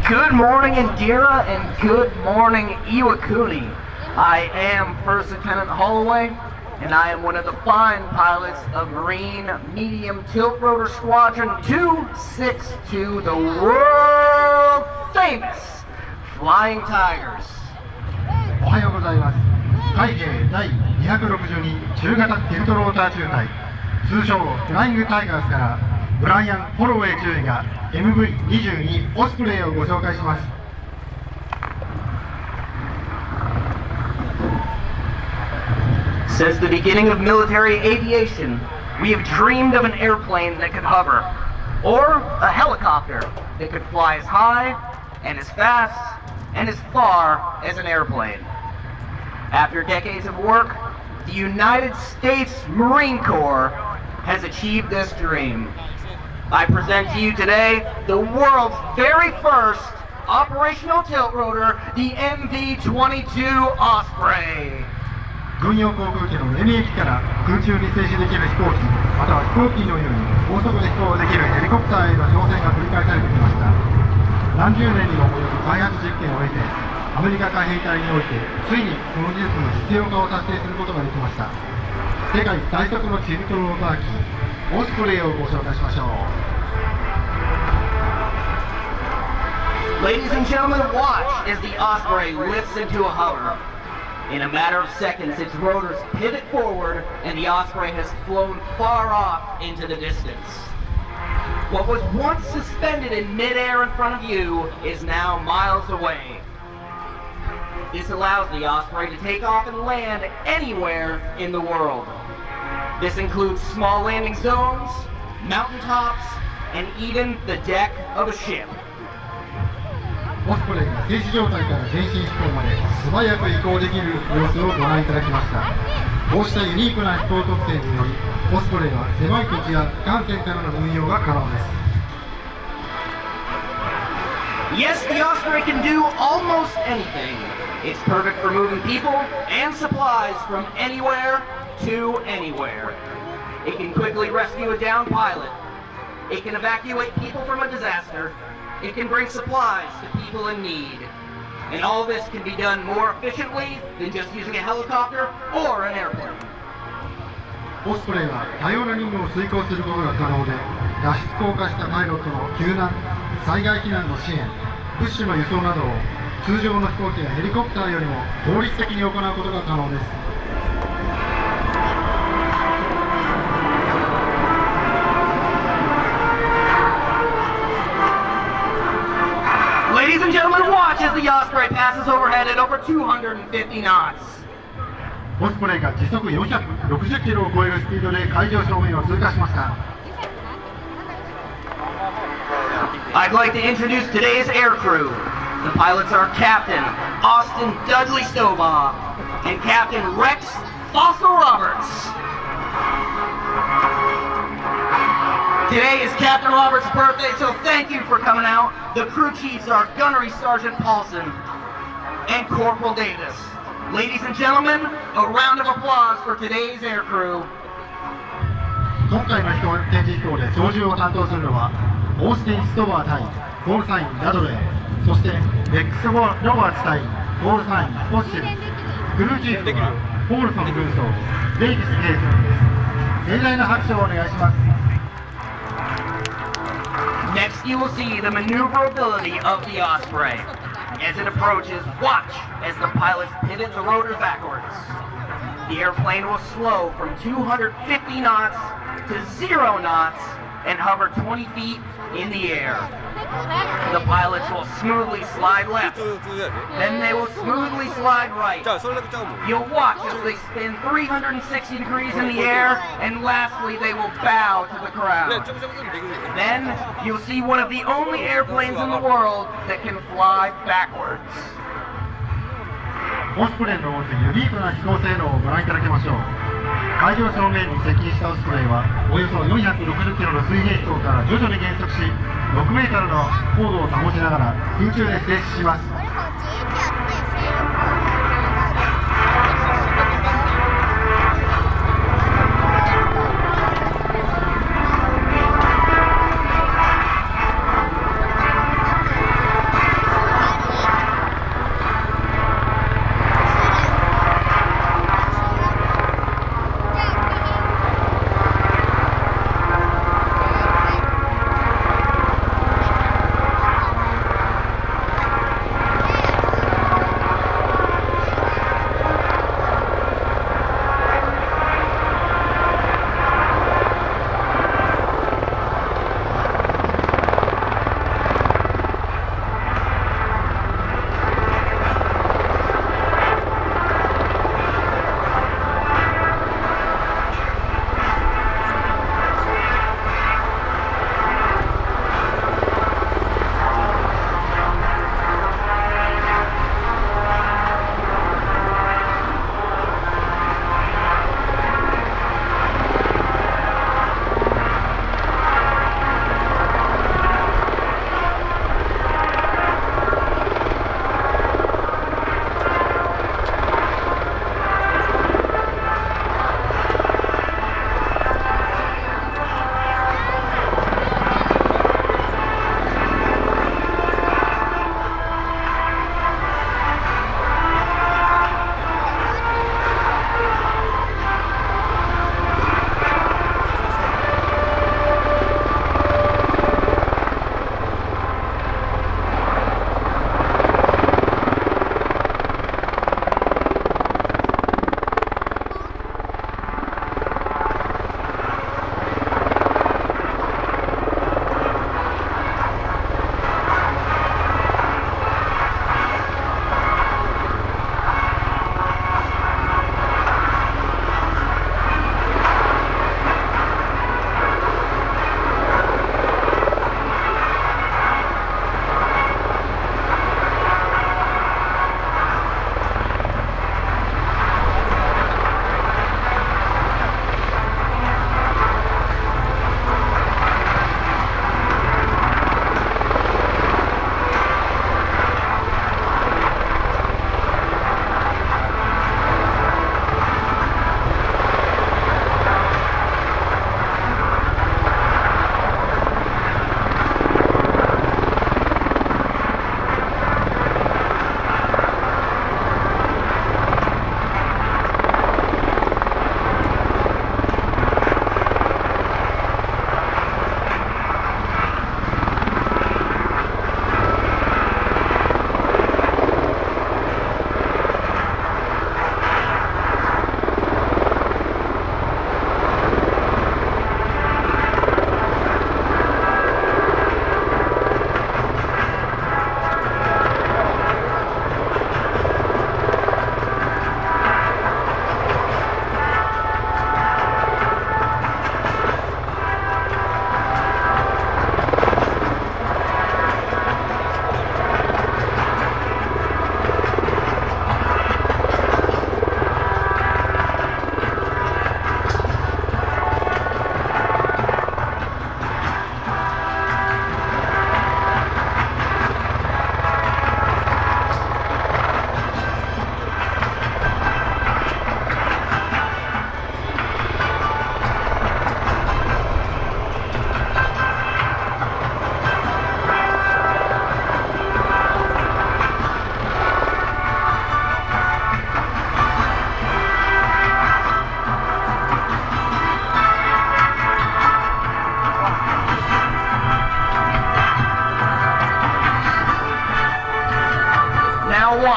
Good morning, Indira, and good morning, Iwakuni. I am First Lieutenant Holloway, and I am one of the fine pilots of Marine Medium Tilt Rotor Squadron 262, the world famous Flying Tigers. おはようございます。海兵第262中型テルトローター中隊、通称フライングタイガースからブライアン・ホロウェイ中尉が MV22 オスプレイをご紹介します。Since the beginning of military aviation, we have dreamed of an airplane that could hover, or a helicopter that could fly as high and as fast and as far as an airplane. After decades of work, the United States Marine Corps has achieved this dream. I present to you today the world's very first operational tilt rotor, the MV-22 Osprey. 軍用航空機のエミ駅から空中に静止できる飛行機、または飛行機のように高速で飛行できるヘリコプターへの挑戦が繰り返されてきました。何十年にも及ぶ開発実験を経て、アメリカ海兵隊においてついにその技術の実用化を達成することができました。世界最速のティルトローター機オスプレイをご紹介しましょう。 Ladies and gentlemen, watch as the Osprey lifts into a hover. In a matter of seconds, its rotors pivot forward, and the Osprey has flown far off into the distance. What was once suspended in midair in front of you is now miles away. This allows the Osprey to take off and land anywhere in the world. This includes small landing zones, mountaintops, and even the deck of a ship. オスプレイが静止状態から前進飛行まで素早く移行できる様子をご覧いただきました。こうしたユニークな飛行特性により、オスプレイは狭い土地や艦船からの運用が可能です。 Yes, the Osprey can do almost anything. It's perfect for moving people and supplies from anywhere to anywhere. It can quickly rescue a downed pilot. It can evacuate people from a disaster. It can bring supplies to people in need. And all this can be done more efficiently than just using a helicopter or an airplane. オスプレイは多様な任務を遂行することが可能で、脱出降下したパイロットの救難、災害避難の支援、物資の輸送などを通常の飛行機やヘリコプターよりも効率的に行うことが可能です。 Ladies and gentlemen, watch as the Osprey passes overhead at over 250 knots. オスプレイが時速460キロを超えるスピードで海上正面を通過しました。 I'd like to introduce today's air crew. The pilots are Captain Austin Dudley Stovall and Captain Rex Fossil Roberts. Today is Captain Roberts' birthday, so thank you for coming out. The crew chiefs are Gunnery Sergeant Paulson and Corporal Davis. Ladies and gentlemen, a round of applause for today's air crew. 今回の展示飛行で操縦を担当するのはオースティン・ストバー対コールサイン・ラドレー、そしてレックス・ロバーツ対コールサイン・ポッシル、クルーチーフはポールソン軍曹、デイビス・ゲイツです。盛大な拍手をお願いします。 Next, you will see the maneuverability of the Osprey. As it approaches, watch as the pilots pivot the rotors backwards. The airplane will slow from 250 knots to 0 knots and hover 20 feet in the air. The pilots will smoothly slide left, then they will smoothly slide right. You'll watch as they spin 360 degrees in the air, and lastly they will bow to the crowd. Then you'll see one of the only airplanes in the world that can fly backwards. オスプレイの持つユニークな飛行性能をご覧いただきましょう。海上正面に接近したオスプレイはおよそ460キロの水平飛行から徐々に減速し、6メートルの高度を保ちながら空中で静止します。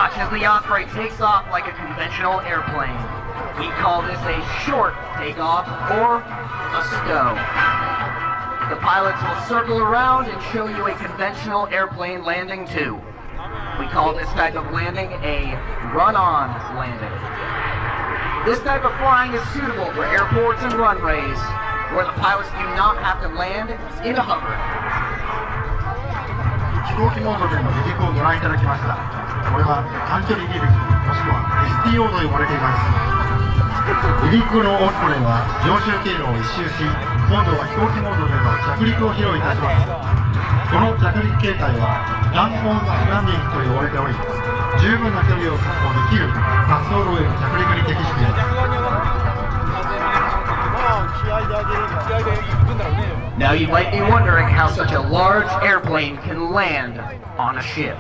watch as the Osprey takes off like a conventional airplane. We call this a short takeoff or a stow. The pilots will circle around and show you a conventional airplane landing too. We call this type of landing a run-on landing. This type of flying is suitable for airports and runways where the pilots do not have to land in a hover. 飛行機モードでの離陸をご覧いただきました。これは短距離離陸もしくは STO と呼ばれています。離陸のオスプレイは上昇経路を一周し、今度は飛行機モードでの着陸を披露いたします。この着陸形態はランオンランディングと呼ばれており、十分な距離を確保できる滑走路への着陸に適しています。Now you might be wondering how such a large airplane can land on a ship.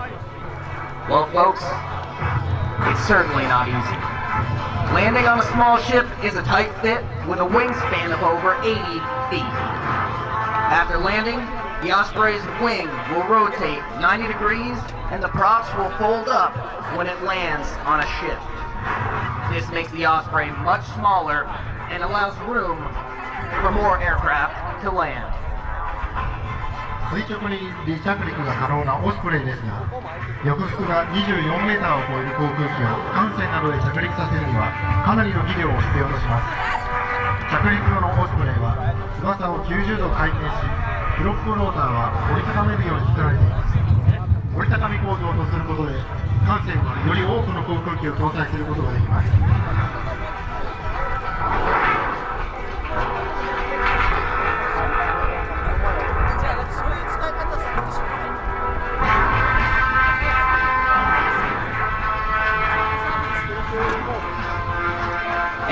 Well, folks, it's certainly not easy. Landing on a small ship is a tight fit with a wingspan of over 80 feet. After landing, the Osprey's wing will rotate 90 degrees and the props will fold up when it lands on a ship. This makes the Osprey much smaller and allows room for more aircraft to land. 垂直に離着陸が可能なオスプレイですが、翼幅が24メーターを超える航空機を艦船などで着陸させるにはかなりの技量を必要とします。着陸後のオスプレイは翼を90度回転し、フロップローターは折りたためるように作られています。折りたたみ構造とすることで艦船はより多くの航空機を搭載することができます。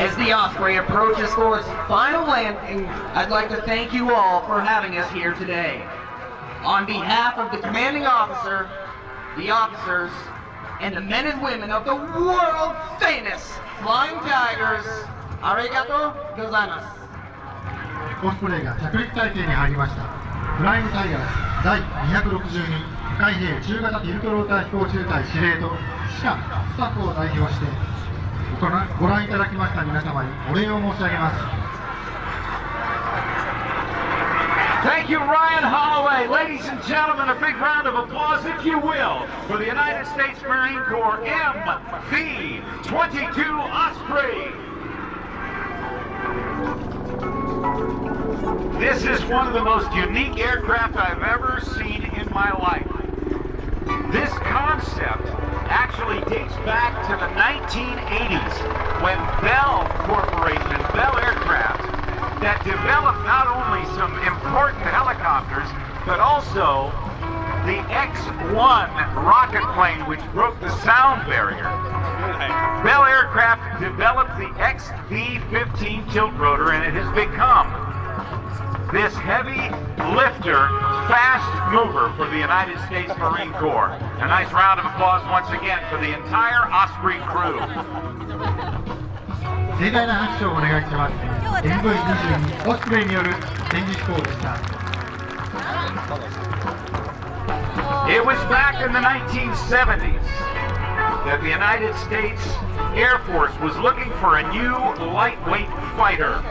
As the Osprey approaches for its final landing, I'd like to thank you all for having us here today. On behalf of the commanding officer, the officers, and the men and women of the world famous Flying Tigers, arigato gozaimasu. オスプレイが着陸体系に入りました。フライングタイガース第262海兵中型ティルトローター飛行中隊司令と士官スタッフを代表してご覧いただきました皆様にお礼を申し上げます。 Thank you, Ryan Holloway. Ladies and gentlemen, a big round of applause, if you will, for the United States Marine Corps MV-22 Osprey. This is one of the most unique aircraft I've ever seen in my life. This concept actually dates back to the 1980s when Bell Corporation, Bell Aircraft, that developed not only some important helicopters, but also the X-1 rocket plane, which broke the sound barrier. Bell Aircraft developed the XB-15 tiltrotor, and it has become this heavy lifter, fast mover for the United States Marine Corps. A nice round of applause once again for the entire Osprey crew. 盛大な拍手をお願いします。MV-22 オスプレイによる展示飛行でした。 It was back in the 1970s that the United States Air Force was looking for a new lightweight fighter.